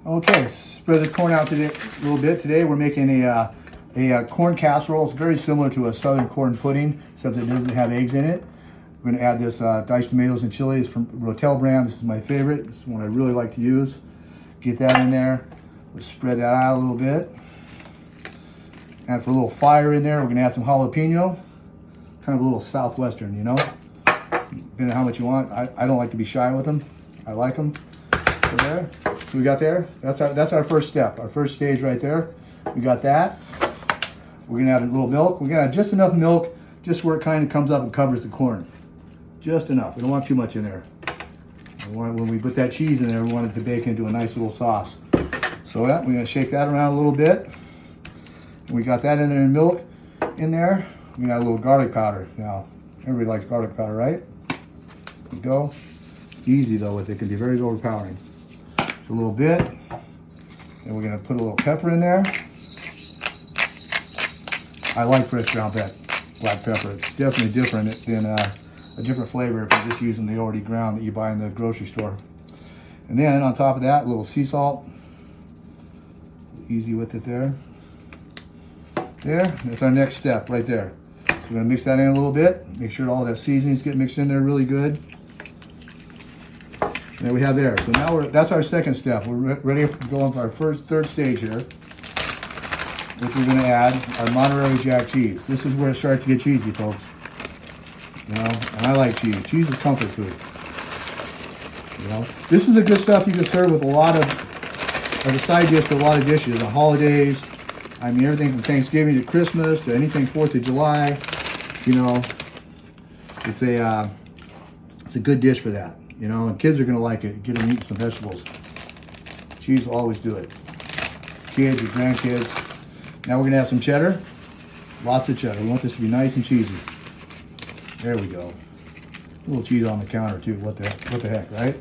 Okay, spread the corn out today a little bit. Today we're making a corn casserole. It's very similar to a southern corn pudding, except it doesn't have eggs in it. We're going to add this diced tomatoes and chili. It's from Rotel brand. This is my favorite. This is one I really like to use. Get that in there. Let's spread that out a little bit. Add for a little fire in there. We're going to add some jalapeno. Kind of a little southwestern, you know. Depending on how much you want. I don't like to be shy with them. I like them. So there. So we got there. That's our first step. Our first stage right there. We got that. We're gonna add a little milk. We're gonna add just enough milk, just where it kind of comes up and covers the corn. Just enough. We don't want too much in there. When we put that cheese in there, we want it to bake into a nice little sauce. So we're gonna shake that around a little bit. And we got that in there, and milk in there. We're gonna add a little garlic powder. Now, everybody likes garlic powder, right? There we go. Easy though with it, can be very overpowering. Just a little bit. And we're gonna put a little pepper in there. I like fresh ground black pepper. It's definitely different than a different flavor if you're just using the already ground that you buy in the grocery store. And then on top of that, a little sea salt. Easy with it there. There, that's our next step right there. So we're gonna mix that in a little bit. Make sure all that seasonings get mixed in there really good. There we have there. So now that's our second step. We're ready to go on to our third stage here, which we're going to add our Monterey Jack cheese. This is where it starts to get cheesy, folks. You know, and I like cheese. Cheese is comfort food. You know, this is a good stuff you can serve with a lot of, as a side dish to a lot of dishes. The holidays, I mean everything from Thanksgiving to Christmas to anything 4th of July. You know, it's a good dish for that. You know, and kids are gonna like it. Get them eating some vegetables. Cheese will always do it. Kids, your grandkids. Now we're gonna have some cheddar. Lots of cheddar. We want this to be nice and cheesy. There we go. A little cheese on the counter too. What the heck, right?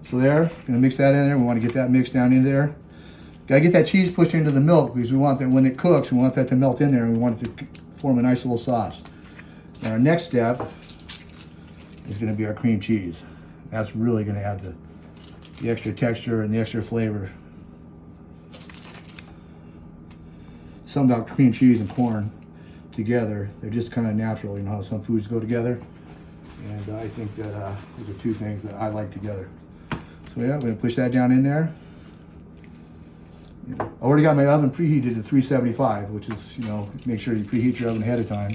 So there, gonna mix that in there. We want to get that mixed down in there. Gotta get that cheese pushed into the milk because we want that when it cooks, we want that to melt in there and we want it to form a nice little sauce. Now our next step is gonna be our cream cheese. That's really going to add the extra texture and the extra flavor. Something about cream cheese and corn together, they're just kind of natural. You know how some foods go together? And I think that those are two things that I like together. So yeah, I'm going to push that down in there. I already got my oven preheated to 375, which is, you know, make sure you preheat your oven ahead of time.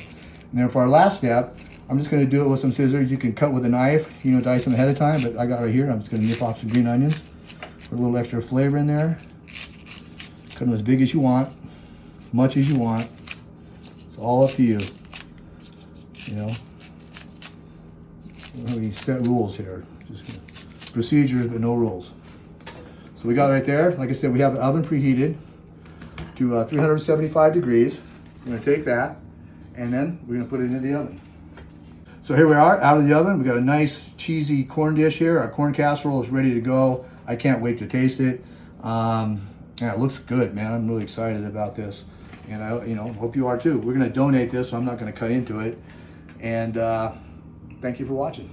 And then for our last step, I'm just going to do it with some scissors. You can cut with a knife, you know, dice them ahead of time, but I got right here. I'm just going to nip off some green onions. Put a little extra flavor in there. Cut them as big as you want, as much as you want. It's all up to you. You know, we don't have any set rules here. Just procedures, but no rules. So we got right there. Like I said, we have the oven preheated to 375 degrees. We're going to take that, and then we're going to put it into the oven. So here we are, out of the oven. We got a nice cheesy corn dish here. Our corn casserole is ready to go. I can't wait to taste it. Yeah, it looks good, man. I'm really excited about this, and I, you know, hope you are too. We're gonna donate this, so I'm not gonna cut into it. And thank you for watching.